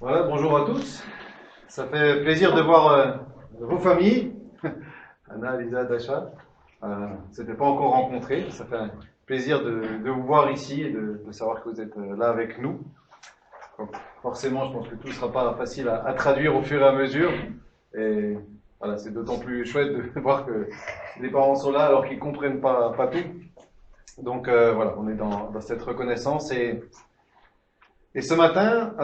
Voilà, bonjour à tous. Ça fait plaisir de voir vos familles, Anna, Lisa, Dasha. C'était pas encore rencontrés. Ça fait un plaisir de vous voir ici et de savoir que vous êtes là avec nous. Donc, forcément, je pense que tout ne sera pas facile à traduire au fur et à mesure. Et voilà, c'est d'autant plus chouette de voir que les parents sont là alors qu'ils ne comprennent pas tout. Donc voilà, on est dans cette reconnaissance. Et ce matin,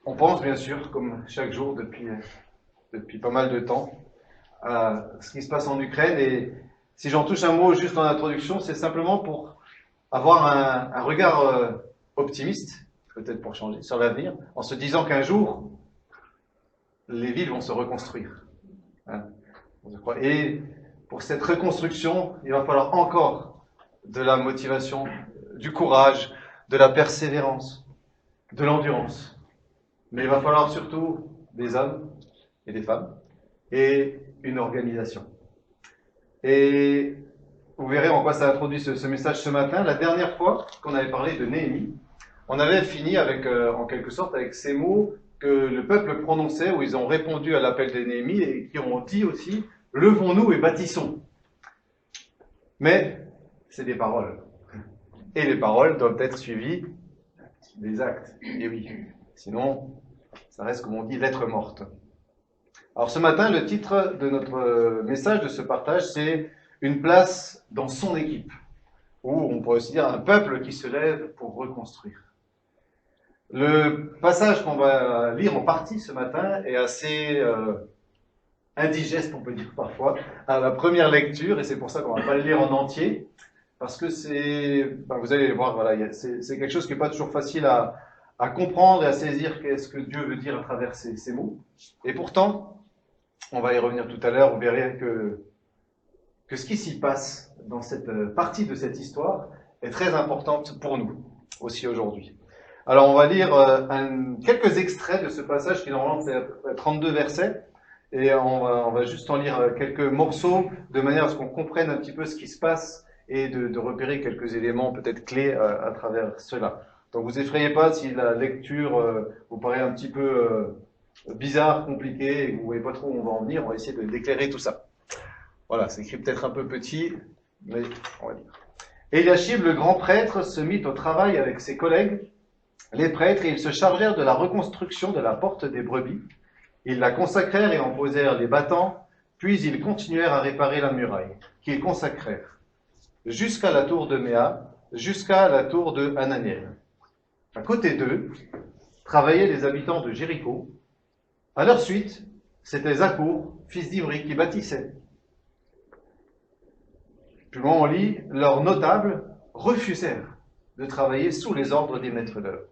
on pense bien sûr, comme chaque jour depuis pas mal de temps, à ce qui se passe en Ukraine. Et si j'en touche un mot juste en introduction, c'est simplement pour avoir un regard optimiste, peut-être pour changer, sur l'avenir, en se disant qu'un jour, les villes vont se reconstruire. Hein, et pour cette reconstruction, il va falloir encore de la motivation, du courage, de la persévérance, de l'endurance. Mais il va falloir surtout des hommes et des femmes et une organisation. Et vous verrez en quoi ça introduit ce message ce matin. La dernière fois qu'on avait parlé de Néhémie, on avait fini avec, en quelque sorte, avec ces mots que le peuple prononçait, où ils ont répondu à l'appel de Néhémie et qui ont dit aussi « Levons-nous et bâtissons ». Mais c'est des paroles. Et les paroles doivent être suivies des actes. Et oui, sinon, ça reste, comme on dit, lettre morte. Alors ce matin, le titre de notre message, de ce partage, c'est « Une place dans son équipe », ou on pourrait aussi dire un peuple qui se lève pour reconstruire. Le passage qu'on va lire en partie ce matin est assez indigeste, on peut dire parfois, à la première lecture, et c'est pour ça qu'on ne va pas le lire en entier, parce que vous allez voir, voilà, c'est quelque chose qui n'est pas toujours facile à comprendre et à saisir qu'est-ce que Dieu veut dire à travers ces mots. Et pourtant, on va y revenir tout à l'heure, vous verrez que ce qui s'y passe dans cette partie de cette histoire est très importante pour nous, aussi aujourd'hui. Alors on va lire quelques extraits de ce passage qui normalement fait 32 versets, et on va juste en lire quelques morceaux de manière à ce qu'on comprenne un petit peu ce qui se passe et de repérer quelques éléments peut-être clés à travers cela. Donc vous effrayez pas si la lecture vous paraît un petit peu bizarre, compliquée, et que vous ne voyez pas trop où on va en venir, on va essayer d'éclairer tout ça. Voilà, c'est écrit peut-être un peu petit, mais on va lire. Éliachib, le grand prêtre, se mit au travail avec ses collègues, les prêtres, et ils se chargèrent de la reconstruction de la porte des brebis. Ils la consacrèrent et en posèrent les battants, puis ils continuèrent à réparer la muraille, qu'ils consacrèrent, jusqu'à la tour de Méa, jusqu'à la tour de Hananiel. À côté d'eux, travaillaient les habitants de Jéricho. À leur suite, c'était Zachour, fils d'Ivri, qui bâtissait. Plus loin on lit, leurs notables refusèrent de travailler sous les ordres des maîtres d'œuvre.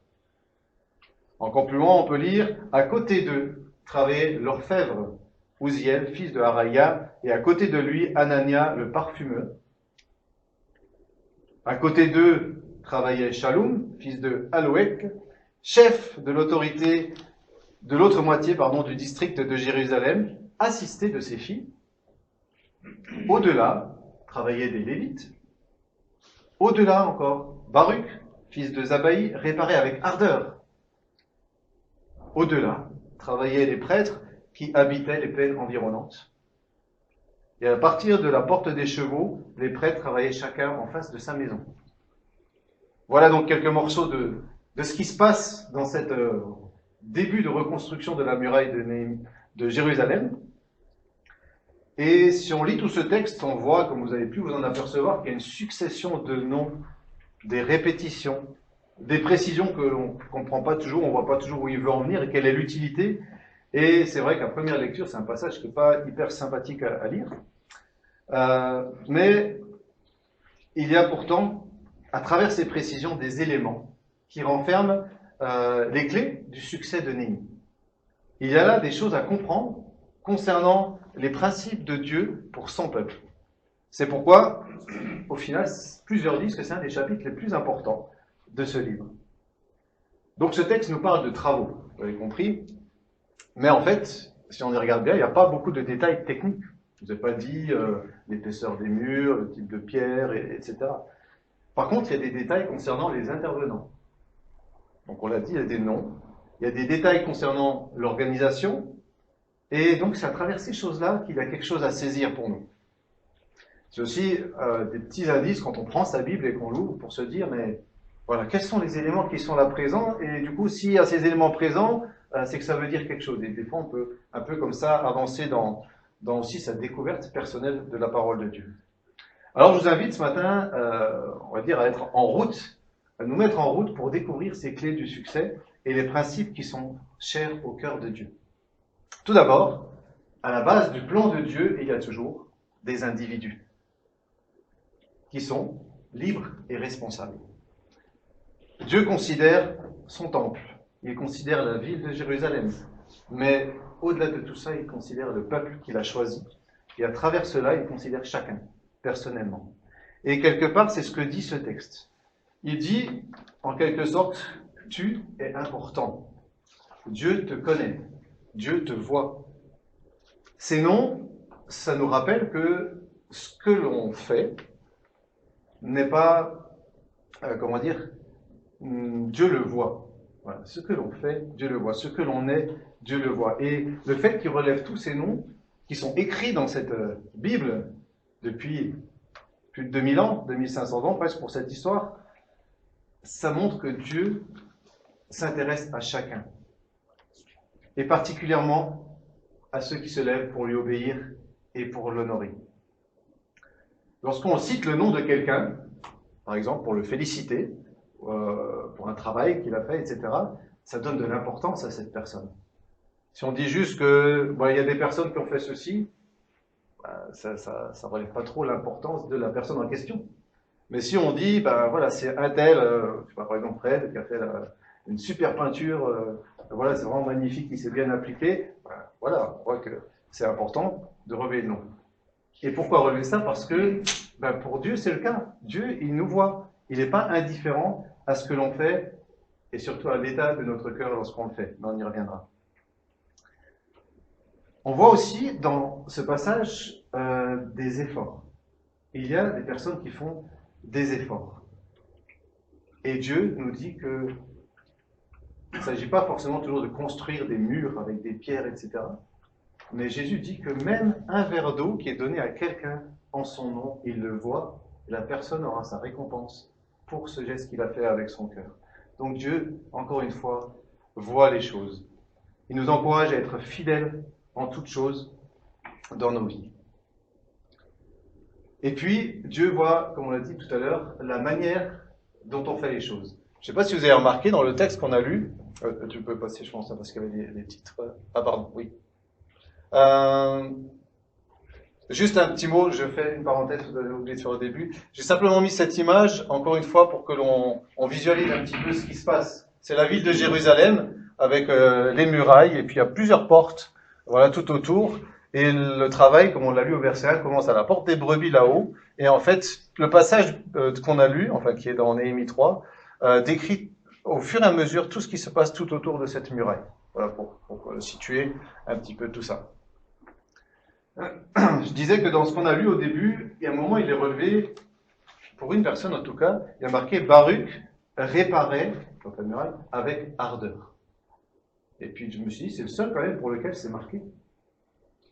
Encore plus loin, on peut lire, à côté d'eux travaillait l'orfèvre, Ouziel, fils de Haraya, et à côté de lui, Anania, le parfumeur. À côté d'eux travaillait Shalom, fils de Aloek, chef de l'autorité de l'autre moitié du district de Jérusalem, assisté de ses filles. Au-delà travaillaient des Lévites. Au-delà encore, Baruch, fils de Zabaï, réparait avec ardeur. Au-delà travaillaient les prêtres qui habitaient les plaines environnantes. Et à partir de la porte des chevaux, les prêtres travaillaient chacun en face de sa maison. Voilà donc quelques morceaux de ce qui se passe dans cette début de reconstruction de la muraille de Jérusalem. Et si on lit tout ce texte, on voit, comme vous avez pu vous en apercevoir, qu'il y a une succession de noms, des répétitions, des précisions que l'on ne comprend pas toujours, on ne voit pas toujours où il veut en venir et quelle est l'utilité. Et c'est vrai qu'à première lecture, c'est un passage qui n'est pas hyper sympathique à lire. Mais il y a pourtant, à travers ces précisions, des éléments qui renferment les clés du succès de Néhémie. Il y a là des choses à comprendre concernant les principes de Dieu pour son peuple. C'est pourquoi, au final, plusieurs disent que c'est un des chapitres les plus importants de ce livre. Donc ce texte nous parle de travaux, vous avez compris, mais en fait, si on y regarde bien, il n'y a pas beaucoup de détails techniques. Je ne vous ai pas dit l'épaisseur des murs, le type de pierre, etc. Par contre, il y a des détails concernant les intervenants. Donc on l'a dit, il y a des noms, il y a des détails concernant l'organisation, et donc c'est à travers ces choses-là qu'il y a quelque chose à saisir pour nous. C'est aussi des petits indices quand on prend sa Bible et qu'on l'ouvre pour se dire, mais voilà, quels sont les éléments qui sont là présents, et du coup, s'il y a ces éléments présents, c'est que ça veut dire quelque chose. Et des fois, on peut un peu comme ça avancer dans aussi sa découverte personnelle de la parole de Dieu. Alors, je vous invite ce matin, on va dire, à être en route, à nous mettre en route pour découvrir ces clés du succès et les principes qui sont chers au cœur de Dieu. Tout d'abord, à la base du plan de Dieu, il y a toujours des individus qui sont libres et responsables. Dieu considère son temple, il considère la ville de Jérusalem, mais au-delà de tout ça, il considère le peuple qu'il a choisi, et à travers cela, il considère chacun, personnellement. Et quelque part, c'est ce que dit ce texte. Il dit, en quelque sorte, tu es important. Dieu te connaît, Dieu te voit. Ces noms, ça nous rappelle que ce que l'on fait n'est pas, comment dire, Dieu le voit. Voilà. Ce que l'on fait, Dieu le voit. Ce que l'on est, Dieu le voit. Et le fait qu'il relève tous ces noms qui sont écrits dans cette Bible depuis plus de 2000 ans, 2500 ans presque pour cette histoire, ça montre que Dieu s'intéresse à chacun. Et particulièrement à ceux qui se lèvent pour lui obéir et pour l'honorer. Lorsqu'on cite le nom de quelqu'un, par exemple pour le féliciter, pour un travail qu'il a fait, etc., ça donne de l'importance à cette personne. Si on dit juste que il y a des personnes qui ont fait ceci, ça ne relève pas trop l'importance de la personne en question. Mais si on dit, voilà, c'est un tel, par exemple Fred, qui a fait une super peinture, voilà, c'est vraiment magnifique, il s'est bien appliqué, voilà, on voit que c'est important de relever le nom. Et pourquoi relever ça? Parce que pour Dieu, c'est le cas. Dieu, il nous voit. Il n'est pas indifférent à ce que l'on fait et surtout à l'état de notre cœur lorsqu'on le fait. Mais on y reviendra. On voit aussi dans ce passage des efforts. Il y a des personnes qui font des efforts. Et Dieu nous dit que il ne s'agit pas forcément toujours de construire des murs avec des pierres, etc. Mais Jésus dit que même un verre d'eau qui est donné à quelqu'un en son nom, il le voit, et la personne aura sa récompense pour ce geste qu'il a fait avec son cœur. Donc Dieu, encore une fois, voit les choses. Il nous encourage à être fidèles en toutes choses dans nos vies. Et puis, Dieu voit, comme on l'a dit tout à l'heure, la manière dont on fait les choses. Je ne sais pas si vous avez remarqué dans le texte qu'on a lu, tu peux passer, je pense, parce qu'il y avait des titres. Ah, pardon, oui. Juste un petit mot, je fais une parenthèse, vous avez oublié de faire au début. J'ai simplement mis cette image, encore une fois, pour que l'on visualise un petit peu ce qui se passe. C'est la ville de Jérusalem, avec les murailles, et puis il y a plusieurs portes, voilà, tout autour. Et le travail, comme on l'a lu au verset 1, commence à la porte des brebis là-haut. Et en fait, le passage qu'on a lu, enfin qui est dans Néhémie 3, décrit au fur et à mesure tout ce qui se passe tout autour de cette muraille. Voilà, pour situer un petit peu tout ça. Je disais que dans ce qu'on a lu au début, il y a un moment, il est relevé, pour une personne en tout cas, il y a marqué Baruch réparait, donc la muraille, avec ardeur. Et puis je me suis dit, c'est le seul quand même pour lequel c'est marqué.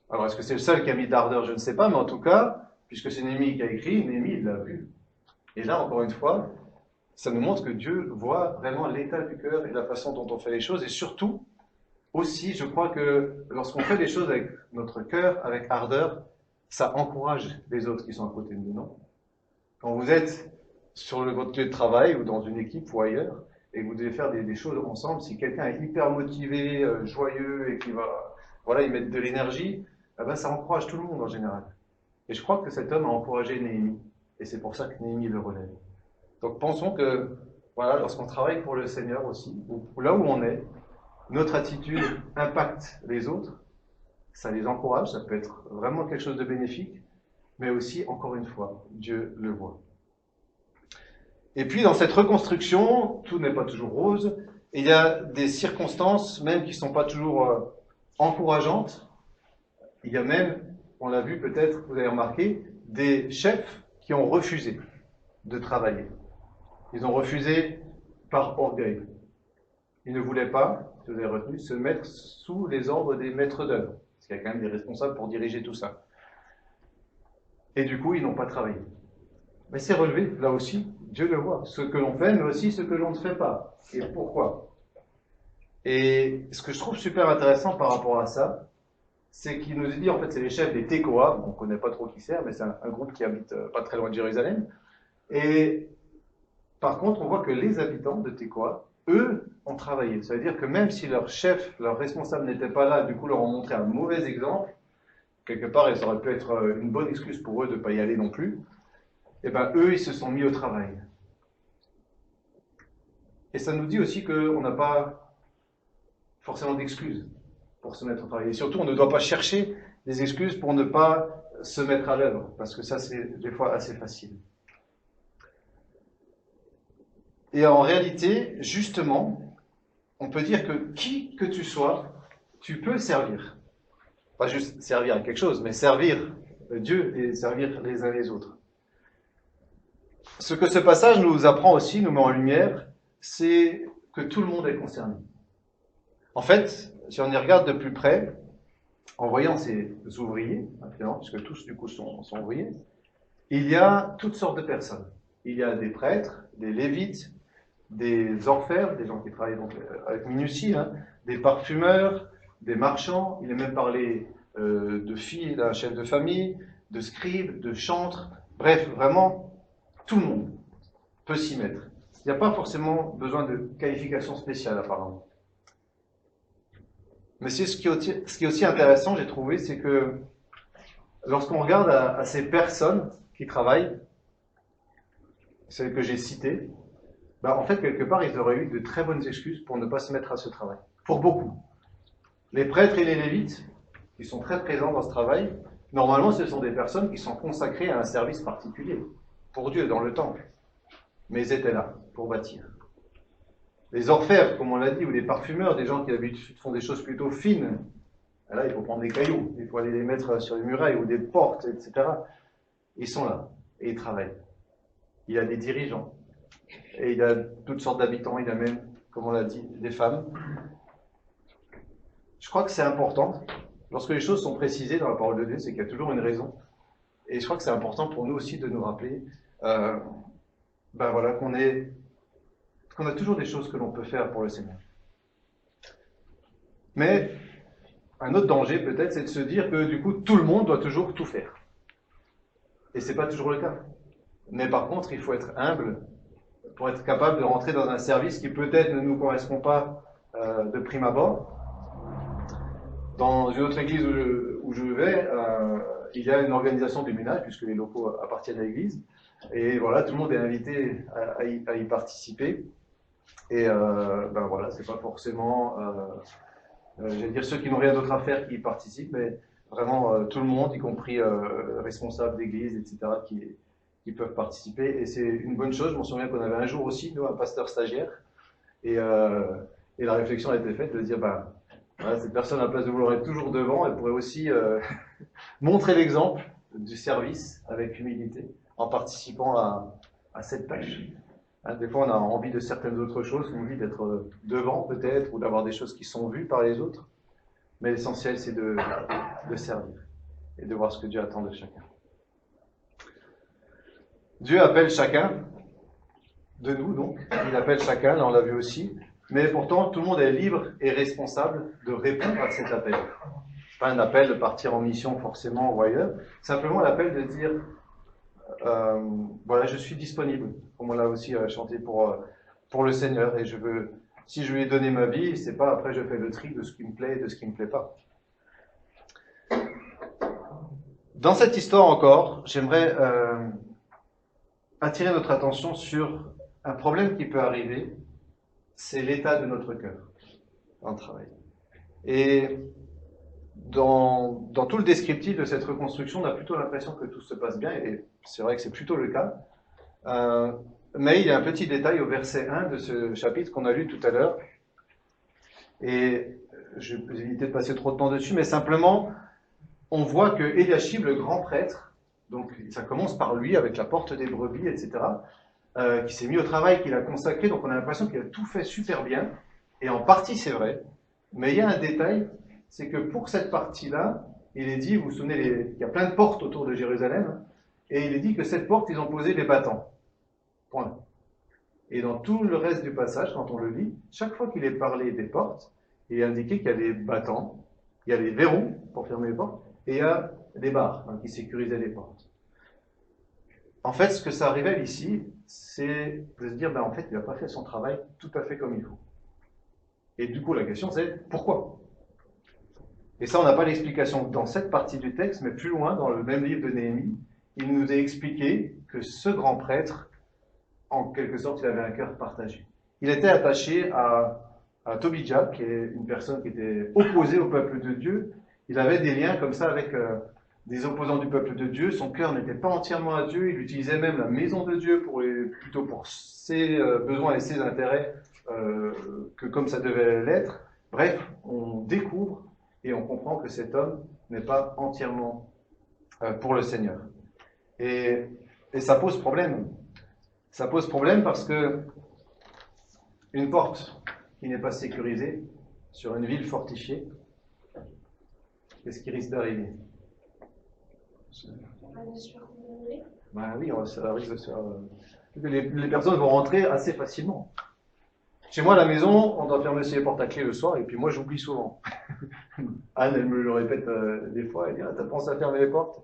Alors est-ce que c'est le seul qui a mis d'ardeur? Je ne sais pas, mais en tout cas, puisque c'est Néhémie qui a écrit, Néhémie il l'a vu. Et là, encore une fois, ça nous montre que Dieu voit vraiment l'état du cœur et la façon dont on fait les choses, et surtout, aussi, je crois que lorsqu'on fait les choses avec notre cœur, avec ardeur, ça encourage les autres qui sont à côté de nous, non? Quand vous êtes sur votre lieu de travail ou dans une équipe ou ailleurs, et que vous devez faire des choses ensemble, si quelqu'un est hyper motivé, joyeux et qui va y mettre de l'énergie, ça encourage tout le monde en général. Et je crois que cet homme a encouragé Néhémie, et c'est pour ça que Néhémie le relève. Donc pensons que, voilà, lorsqu'on travaille pour le Seigneur aussi, ou là où on est, notre attitude impacte les autres, ça les encourage, ça peut être vraiment quelque chose de bénéfique, mais aussi, encore une fois, Dieu le voit. Et puis, dans cette reconstruction, tout n'est pas toujours rose, et il y a des circonstances, même qui ne sont pas toujours encourageantes. Il y a même, on l'a vu peut-être, vous avez remarqué, des chefs qui ont refusé de travailler. Ils ont refusé par orgueil. il ne voulait pas, si vous avez retenu, se mettre sous les ordres des maîtres d'œuvre. Parce qu'il y a quand même des responsables pour diriger tout ça. Et du coup, ils n'ont pas travaillé. Mais c'est relevé, là aussi, Dieu le voit. Ce que l'on fait, mais aussi ce que l'on ne fait pas. Et pourquoi? Et ce que je trouve super intéressant par rapport à ça, c'est qu'il nous dit, en fait, c'est les chefs des Tekoa, on ne connaît pas trop qui c'est, mais c'est un groupe qui habite pas très loin de Jérusalem. Et par contre, on voit que les habitants de Tekoa, eux, ont travaillé. Ça veut dire que même si leur chef, leur responsable n'était pas là, du coup leur ont montré un mauvais exemple, quelque part, ça aurait pu être une bonne excuse pour eux de ne pas y aller non plus, et bien eux, ils se sont mis au travail. Et ça nous dit aussi qu'on n'a pas forcément d'excuses pour se mettre au travail. Et surtout, on ne doit pas chercher des excuses pour ne pas se mettre à l'œuvre, parce que ça, c'est des fois assez facile. Et en réalité, justement, on peut dire que qui que tu sois, tu peux servir. Pas juste servir à quelque chose, mais servir Dieu et servir les uns les autres. Ce que ce passage nous apprend aussi, nous met en lumière, c'est que tout le monde est concerné. En fait, si on y regarde de plus près, en voyant ces ouvriers, puisque tous du coup sont ouvriers, il y a toutes sortes de personnes. Il y a des prêtres, des lévites, des orfèvres, des gens qui travaillent donc avec minutie, des parfumeurs, des marchands. Il est même parlé de filles d'un chef de famille, de scribes, de chantres. Bref, vraiment, tout le monde peut s'y mettre. Il n'y a pas forcément besoin de qualification spéciale apparemment. Mais ce qui est aussi intéressant, j'ai trouvé, c'est que lorsqu'on regarde à ces personnes qui travaillent, celles que j'ai citées, en fait, quelque part, ils auraient eu de très bonnes excuses pour ne pas se mettre à ce travail. Pour beaucoup. Les prêtres et les lévites, qui sont très présents dans ce travail, normalement, ce sont des personnes qui sont consacrées à un service particulier, pour Dieu, dans le temple. Mais ils étaient là, pour bâtir. Les orfèvres, comme on l'a dit, ou les parfumeurs, des gens qui d'habitude font des choses plutôt fines. Là, il faut prendre des cailloux, il faut aller les mettre sur les murailles ou des portes, etc. Ils sont là, et ils travaillent. Il y a des dirigeants, et il y a toutes sortes d'habitants, il y a même, comme on l'a dit, des femmes. Je crois que c'est important. Lorsque les choses sont précisées dans la parole de Dieu, c'est qu'il y a toujours une raison. Et je crois que c'est important pour nous aussi de nous rappeler voilà, qu'on a toujours des choses que l'on peut faire pour le Seigneur. Mais un autre danger peut-être, c'est de se dire que du coup, tout le monde doit toujours tout faire. Et ce n'est pas toujours le cas. Mais par contre, il faut être humble pour être capable de rentrer dans un service qui peut-être ne nous correspond pas de prime abord. Dans une autre église où je vais, il y a une organisation du ménage, puisque les locaux appartiennent à l'église. Et voilà, tout le monde est invité à y participer. Et voilà, c'est pas forcément, j'allais dire ceux qui n'ont rien d'autre à faire qui y participent, mais vraiment tout le monde, y compris responsables d'église, etc., qui peuvent participer. Et c'est une bonne chose. Je m'en souviens qu'on avait un jour aussi, nous, un pasteur stagiaire. Et la réflexion a été faite de dire, voilà, cette personne, à la place de vouloir être toujours devant, elle pourrait aussi montrer l'exemple du service avec humilité en participant à cette tâche. Des fois, on a envie de certaines autres choses, on a envie d'être devant peut-être, ou d'avoir des choses qui sont vues par les autres. Mais l'essentiel, c'est de servir et de voir ce que Dieu attend de chacun. Dieu appelle chacun, de nous donc, il appelle chacun, là on l'a vu aussi, mais pourtant tout le monde est libre et responsable de répondre à cet appel. Pas un appel de partir en mission forcément ou ailleurs, simplement l'appel de dire voilà, je suis disponible, comme on l'a aussi chanté pour le Seigneur, et si je lui ai donné ma vie, c'est pas après je fais le tri de ce qui me plaît et de ce qui me plaît pas. Dans cette histoire encore, j'aimerais attirer notre attention sur un problème qui peut arriver, c'est l'état de notre cœur dans le travail. Et dans tout le descriptif de cette reconstruction, on a plutôt l'impression que tout se passe bien, et c'est vrai que c'est plutôt le cas. Mais il y a un petit détail au verset 1 de ce chapitre qu'on a lu tout à l'heure, et je vais éviter de passer trop de temps dessus, mais simplement, on voit que Éliachib, le grand prêtre, donc ça commence par lui, avec la porte des brebis, etc., qui s'est mis au travail, qu'il a consacré, donc on a l'impression qu'il a tout fait super bien, Et en partie, c'est vrai. Mais il y a un détail, c'est que pour cette partie-là, il est dit, vous vous souvenez, il y a plein de portes autour de Jérusalem, hein, et il est dit que cette porte, ils ont posé des battants. Point. Et dans tout le reste du passage, quand on le lit, chaque fois qu'il est parlé des portes, il est indiqué qu'il y a des battants, il y a des verrous pour fermer les portes, et il y a des barres qui sécurisaient les portes. En fait, ce que ça révèle ici, c'est de se dire, ben, en fait, il n'a pas fait son travail tout à fait comme il faut. Et du coup, la question, c'est pourquoi? Et ça, on n'a pas l'explication dans cette partie du texte, mais plus loin, dans le même livre de Néhémie, il nous est expliqué que ce grand prêtre, en quelque sorte, il avait un cœur partagé. Il était attaché à Tobidja, qui est une personne qui était opposée au peuple de Dieu. Il avait des liens comme ça avec des opposants du peuple de Dieu. Son cœur n'était pas entièrement à Dieu. Il utilisait même la maison de Dieu plutôt pour ses besoins et ses intérêts que comme ça devait l'être. Bref, on découvre et on comprend que cet homme n'est pas entièrement pour le Seigneur. Et ça pose problème. Ça pose problème parce que une porte qui n'est pas sécurisée sur une ville fortifiée, qu'est-ce qui risque d'arriver? Ben oui, ça risque de se faire. Les personnes vont rentrer assez facilement. Chez moi, à la maison, on doit fermer les portes à clé le soir, et puis moi, j'oublie souvent. Anne, elle me le répète des fois, elle dit, t'as pensé à fermer les portes?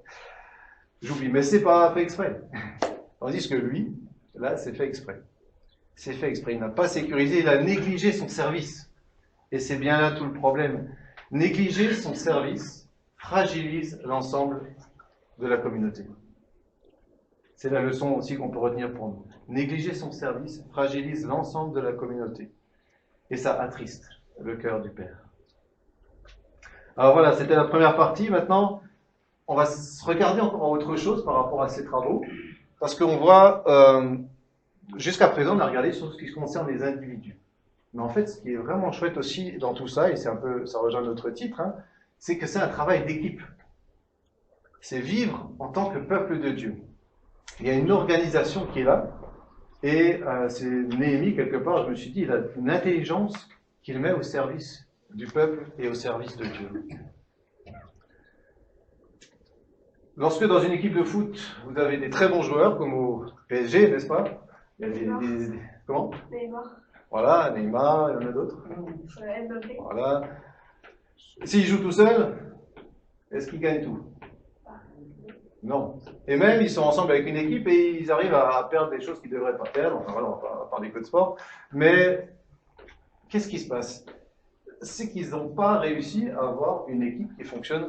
J'oublie, mais c'est pas fait exprès. Tandis que lui, là, c'est fait exprès. C'est fait exprès. Il n'a pas sécurisé, il a négligé son service. Et c'est bien là tout le problème. Négliger son service fragilise l'ensemble de la communauté. C'est la leçon aussi qu'on peut retenir pour nous. Négliger son service fragilise l'ensemble de la communauté. Et ça attriste le cœur du Père. Alors voilà, c'était la première partie. Maintenant, on va se regarder encore à autre chose par rapport à ces travaux. Parce qu'on voit, jusqu'à présent, on a regardé sur ce qui concerne les individus. Mais en fait, ce qui est vraiment chouette aussi dans tout ça, et c'est un peu, ça rejoint notre titre, hein, c'est que c'est un travail d'équipe. C'est vivre en tant que peuple de Dieu. Il y a une organisation qui est là, et c'est Néhémie, quelque part, je me suis dit, il a une intelligence qu'il met au service du peuple et au service de Dieu. Lorsque dans une équipe de foot, vous avez des très bons joueurs, comme au PSG, n'est-ce pas? Il y a comment? Neymar. Voilà, Neymar, il y en a d'autres. Mbappé. Voilà. S'il joue tout seul, est-ce qu'il gagne tout? Non. Et même, ils sont ensemble avec une équipe et ils arrivent à perdre des choses qu'ils ne devraient pas perdre. Enfin voilà, on va parler que de sport. Mais qu'est-ce qui se passe? C'est qu'ils n'ont pas réussi à avoir une équipe qui fonctionne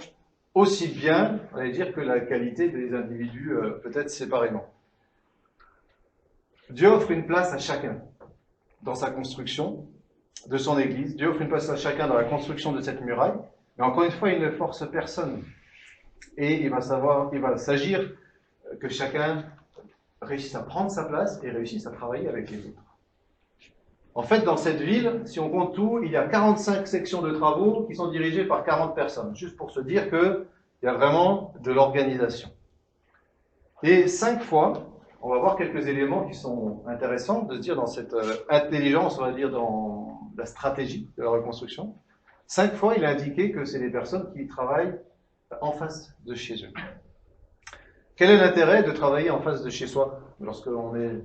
aussi bien, on va dire, que la qualité des individus, peut-être séparément. Dieu offre une place à chacun dans sa construction de son église. Dieu offre une place à chacun dans la construction de cette muraille. Mais encore une fois, il ne force personne. Et il va s'agir que chacun réussisse à prendre sa place et réussisse à travailler avec les autres. En fait, dans cette ville, si on compte tout, il y a 45 sections de travaux qui sont dirigées par 40 personnes, juste pour se dire qu'il y a vraiment de l'organisation. Et 5 fois, on va voir quelques éléments qui sont intéressants de se dire dans cette intelligence, on va dire dans la stratégie de la reconstruction. 5 fois, il est indiqué que c'est des personnes qui travaillent en face de chez eux. Quel est l'intérêt de travailler en face de chez soi lorsque l'on est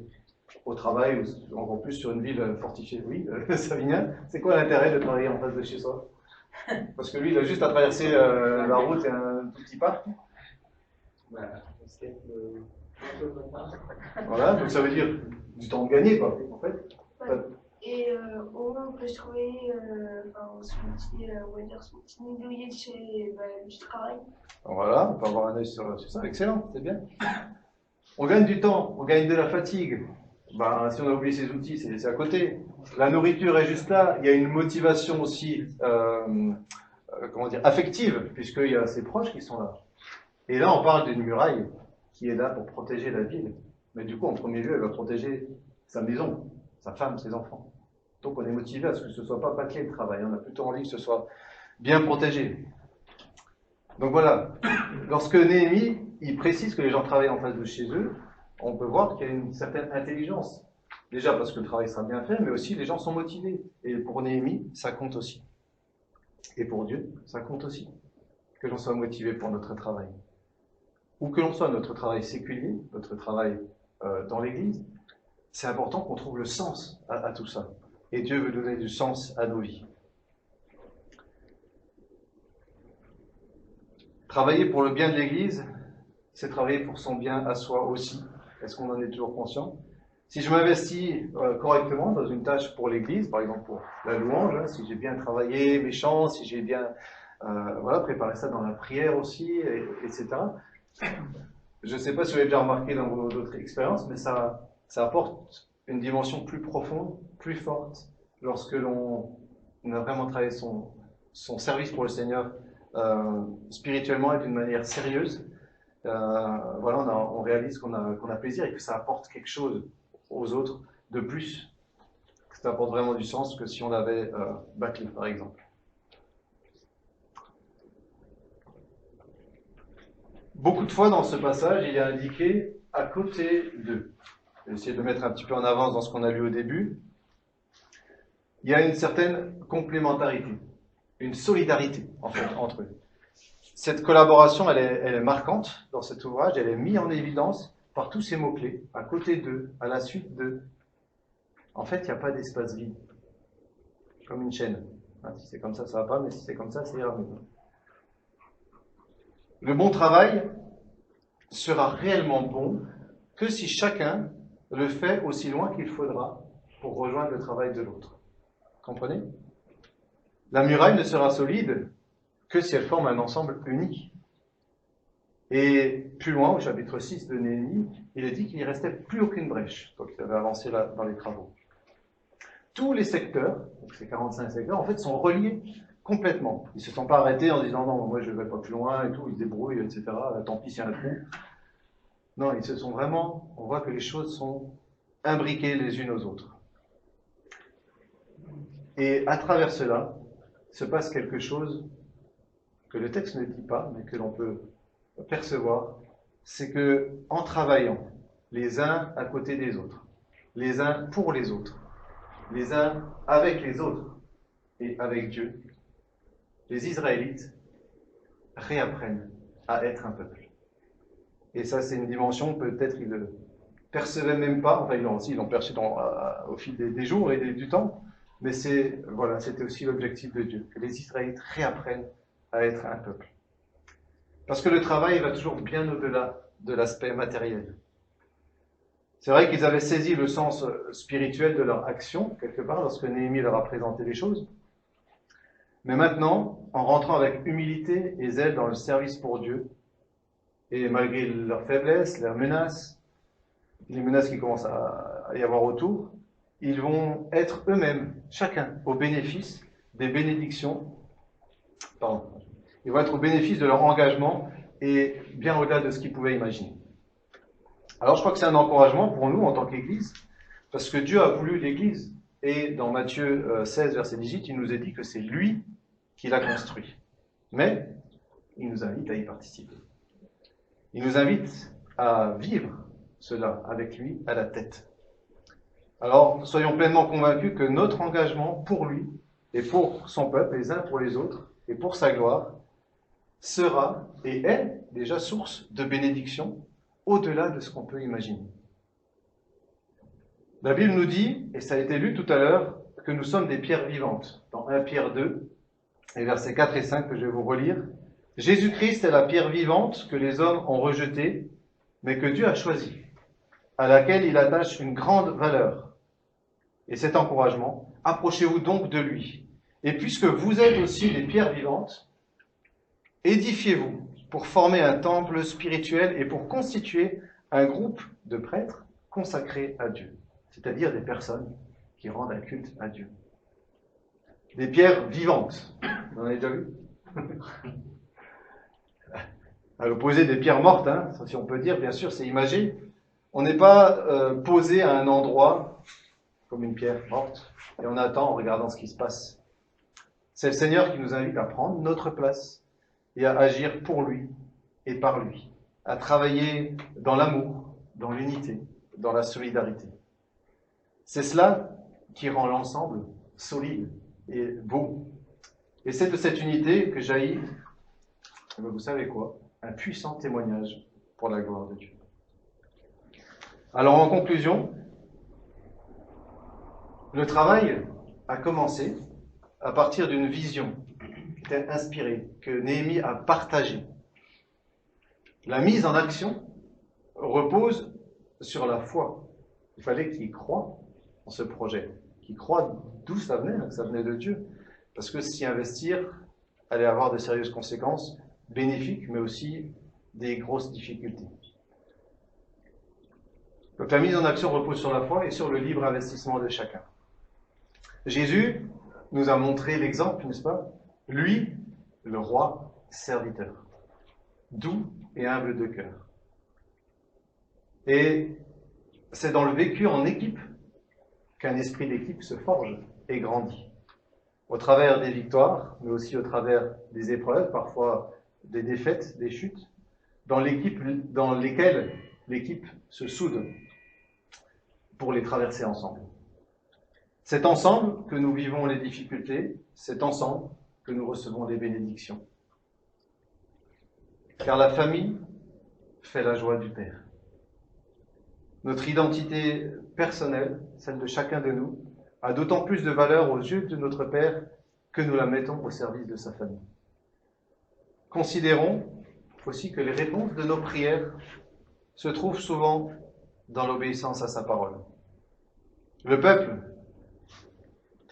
au travail ou encore plus sur une ville fortifiée? Oui, Savinien, c'est quoi l'intérêt de travailler en face de chez soi? Parce que lui, il a juste à traverser la route et un tout petit parc. Voilà, donc ça veut dire du temps de gagner, quoi, en fait. Ouais. Et au moins, on peut se trouver son petit nidouillet du travail. Voilà, on peut avoir un œil sur ça, excellent, c'est bien. On gagne du temps, on gagne de la fatigue. Ben, si on a oublié ses outils, c'est à côté. La nourriture est juste là. Il y a une motivation aussi, affective, puisqu'il y a ses proches qui sont là. Et là, on parle d'une muraille qui est là pour protéger la ville. Mais du coup, en premier lieu, elle va protéger sa maison, sa femme, ses enfants. Donc, on est motivé à ce que ce ne soit pas bâclé le travail. On a plutôt envie que ce soit bien protégé. Donc voilà, lorsque Néhémie, il précise que les gens travaillent en face de chez eux, on peut voir qu'il y a une certaine intelligence Déjà parce que le travail sera bien fait, mais aussi les gens sont motivés. Et pour Néhémie, ça compte aussi. Et pour Dieu, ça compte aussi. Que l'on soit motivé pour notre travail. Ou que l'on soit notre travail séculier, notre travail dans l'Église, c'est important qu'on trouve le sens à tout ça. Et Dieu veut donner du sens à nos vies. Travailler pour le bien de l'Église, c'est travailler pour son bien à soi aussi. Est-ce qu'on en est toujours conscient? Si je m'investis correctement dans une tâche pour l'Église, par exemple pour la louange, hein, si j'ai bien travaillé mes chants, si j'ai bien préparé ça dans la prière aussi, etc. Je ne sais pas si vous l'avez déjà remarqué dans vos autres expériences, mais ça apporte une dimension plus profonde, plus forte, lorsque l'on a vraiment travaillé son service pour le Seigneur spirituellement et d'une manière sérieuse. On réalise qu'on a plaisir et que ça apporte quelque chose aux autres de plus. Ça apporte vraiment du sens que si on l'avait bâclé, par exemple. Beaucoup de fois dans ce passage, il est indiqué à côté d'eux. Je vais essayer de le mettre un petit peu en avance dans ce qu'on a lu au début. Il y a une certaine complémentarité, une solidarité en fait entre eux. Cette collaboration, elle est marquante dans cet ouvrage, elle est mise en évidence par tous ces mots-clés, à côté d'eux, à la suite d'eux. En fait, il n'y a pas d'espace vide, comme une chaîne. Si c'est comme ça va pas, mais si c'est comme ça ira mieux. Le bon travail sera réellement bon que si chacun le fait aussi loin qu'il faudra pour rejoindre le travail de l'autre. Comprenez? La muraille ne sera solide que si elle forme un ensemble unique. Et plus loin, au chapitre 6 de Néhémie, il est dit qu'il ne restait plus aucune brèche, donc il avait avancé là dans les travaux. Tous les secteurs, donc ces 45 secteurs, en fait, sont reliés complètement. Ils ne se sont pas arrêtés en disant non, moi je ne vais pas plus loin et tout, ils se débrouillent, etc. Tant pis s'il y a un trou. Non, ils se sont vraiment, on voit que les choses sont imbriquées les unes aux autres. Et à travers cela, se passe quelque chose que le texte ne dit pas, mais que l'on peut percevoir, c'est que en travaillant les uns à côté des autres, les uns pour les autres, les uns avec les autres et avec Dieu, les Israélites réapprennent à être un peuple. Et ça, c'est une dimension, peut-être ils ne percevaient même pas, enfin ils l'ont perçu au fil des jours et du temps, mais c'était aussi l'objectif de Dieu, que les Israélites réapprennent à être un peuple. Parce que le travail va toujours bien au-delà de l'aspect matériel. C'est vrai qu'ils avaient saisi le sens spirituel de leur action, quelque part, lorsque Néhémie leur a présenté les choses. Mais maintenant, en rentrant avec humilité et zèle dans le service pour Dieu, et malgré leurs faiblesses, leurs menaces, les menaces qui commencent à y avoir autour, ils vont être eux-mêmes, chacun, au bénéfice des bénédictions. Ils vont être au bénéfice de leur engagement et bien au-delà de ce qu'ils pouvaient imaginer. Alors je crois que c'est un encouragement pour nous en tant qu'Église, parce que Dieu a voulu l'Église. Et dans Matthieu 16, verset 18, il nous a dit que c'est lui qui l'a construit. Mais il nous invite à y participer. Il nous invite à vivre cela avec lui à la tête. Alors soyons pleinement convaincus que notre engagement pour lui et pour son peuple, les uns pour les autres, et pour sa gloire, sera et est déjà source de bénédiction au-delà de ce qu'on peut imaginer. La Bible nous dit, et ça a été lu tout à l'heure, que nous sommes des pierres vivantes. Dans 1 Pierre 2, et versets 4 et 5 que je vais vous relire, Jésus-Christ est la pierre vivante que les hommes ont rejetée, mais que Dieu a choisie, à laquelle il attache une grande valeur. Et cet encouragement, approchez-vous donc de lui. Et puisque vous êtes aussi des pierres vivantes, édifiez-vous pour former un temple spirituel et pour constituer un groupe de prêtres consacrés à Dieu, c'est-à-dire des personnes qui rendent un culte à Dieu. Des pierres vivantes. Vous en avez déjà vu? À l'opposé des pierres mortes, hein, si on peut dire, bien sûr, c'est imagé. On n'est pas posé à un endroit comme une pierre morte et on attend en regardant ce qui se passe. C'est le Seigneur qui nous invite à prendre notre place et à agir pour lui et par lui, à travailler dans l'amour, dans l'unité, dans la solidarité. C'est cela qui rend l'ensemble solide et beau. Et c'est de cette unité que jaillit, vous savez quoi, un puissant témoignage pour la gloire de Dieu. Alors en conclusion, le travail a commencé à partir d'une vision qui était inspirée, que Néhémie a partagée. La mise en action repose sur la foi. Il fallait qu'il croie en ce projet, qu'il croie d'où ça venait, que ça venait de Dieu. Parce que s'y investir allait avoir de sérieuses conséquences bénéfiques, mais aussi des grosses difficultés. Donc la mise en action repose sur la foi et sur le libre investissement de chacun. Jésus nous a montré l'exemple, n'est-ce pas? Lui, le roi serviteur, doux et humble de cœur. Et c'est dans le vécu en équipe qu'un esprit d'équipe se forge et grandit. Au travers des victoires, mais aussi au travers des épreuves, parfois des défaites, des chutes, dans lesquelles l'équipe se soude pour les traverser ensemble. C'est ensemble que nous vivons les difficultés, c'est ensemble que nous recevons les bénédictions. Car la famille fait la joie du Père. Notre identité personnelle, celle de chacun de nous, a d'autant plus de valeur aux yeux de notre Père que nous la mettons au service de sa famille. Considérons aussi que les réponses de nos prières se trouvent souvent dans l'obéissance à sa parole. Le peuple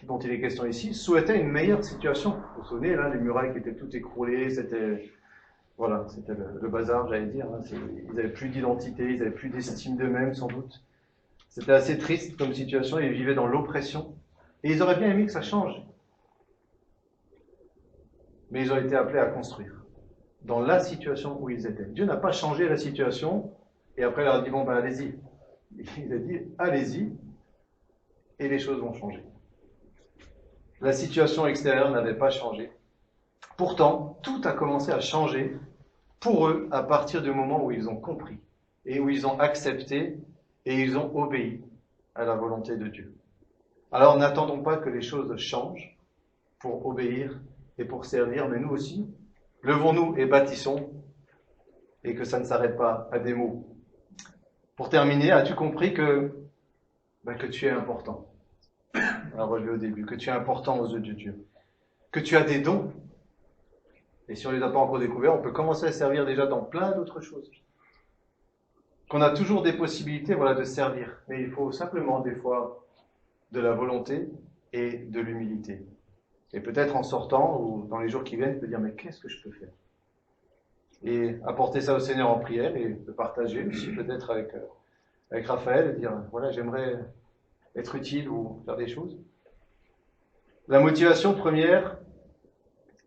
dont il est question ici souhaitait une meilleure situation. Vous vous souvenez, là, les murailles qui étaient toutes écroulées, c'était le bazar, j'allais dire. Hein. Ils n'avaient plus d'identité, ils n'avaient plus d'estime d'eux-mêmes, sans doute. C'était assez triste comme situation, ils vivaient dans l'oppression. Et ils auraient bien aimé que ça change. Mais ils ont été appelés à construire dans la situation où ils étaient. Dieu n'a pas changé la situation et après il leur a dit, bon ben allez-y. Il a dit, allez-y et les choses vont changer. La situation extérieure n'avait pas changé. Pourtant, tout a commencé à changer pour eux à partir du moment où ils ont compris et où ils ont accepté et ils ont obéi à la volonté de Dieu. Alors n'attendons pas que les choses changent pour obéir et pour servir, mais nous aussi, levons-nous et bâtissons et que ça ne s'arrête pas à des mots. Pour terminer, as-tu compris que tu es important? On a relevé au début, que tu es important aux yeux de Dieu, que tu as des dons. Et si on ne les a pas encore découverts, on peut commencer à servir déjà dans plein d'autres choses. Qu'on a toujours des possibilités de servir, mais il faut simplement des fois de la volonté et de l'humilité. Et peut-être en sortant ou dans les jours qui viennent, tu peux dire mais qu'est-ce que je peux faire? Et apporter ça au Seigneur en prière et le partager aussi peut-être avec Raphaël et dire voilà, j'aimerais être utile ou faire des choses. La motivation première,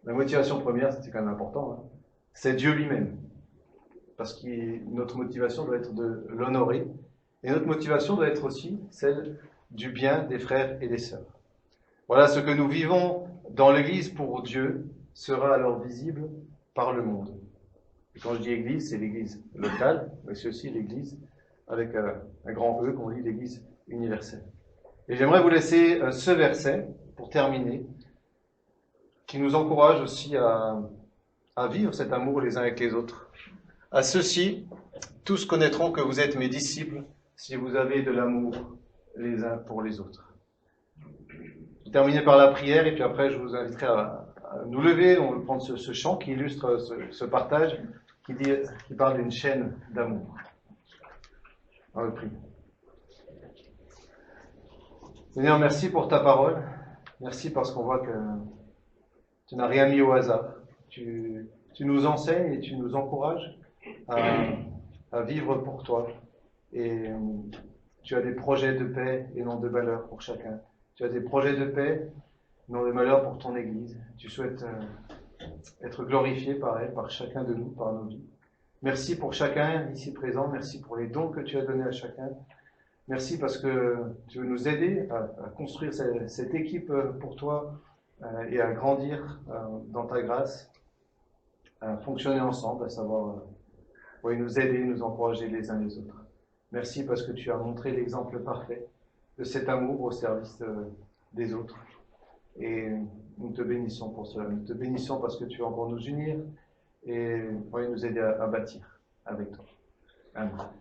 c'était quand même important, hein, c'est Dieu lui-même. Parce que notre motivation doit être de l'honorer. Et notre motivation doit être aussi celle du bien des frères et des sœurs. Voilà, ce que nous vivons dans l'Église pour Dieu sera alors visible par le monde. Et quand je dis Église, c'est l'Église locale, mais c'est aussi l'Église avec un grand E qu'on dit l'Église universelle. Et j'aimerais vous laisser ce verset pour terminer, qui nous encourage aussi à vivre cet amour les uns avec les autres. À ceux-ci, tous connaîtront que vous êtes mes disciples si vous avez de l'amour les uns pour les autres. Je vais terminer par la prière et puis après je vous inviterai à nous lever. On va prendre ce chant qui illustre ce partage, qui parle d'une chaîne d'amour. On le prie. Seigneur, merci pour ta parole. Merci parce qu'on voit que tu n'as rien mis au hasard. Tu nous enseignes et tu nous encourages à vivre pour toi. Et tu as des projets de paix et non de malheur pour chacun. Tu as des projets de paix, non de malheur pour ton Église. Tu souhaites être glorifié par elle, par chacun de nous, par nos vies. Merci pour chacun ici présent. Merci pour les dons que tu as donnés à chacun. Merci parce que tu veux nous aider à construire cette équipe pour toi et à grandir dans ta grâce, à fonctionner ensemble, à savoir nous aider, nous encourager les uns les autres. Merci parce que tu as montré l'exemple parfait de cet amour au service des autres. Et nous te bénissons pour cela. Nous te bénissons parce que tu vas encore nous unir et nous aider à bâtir avec toi. Amen.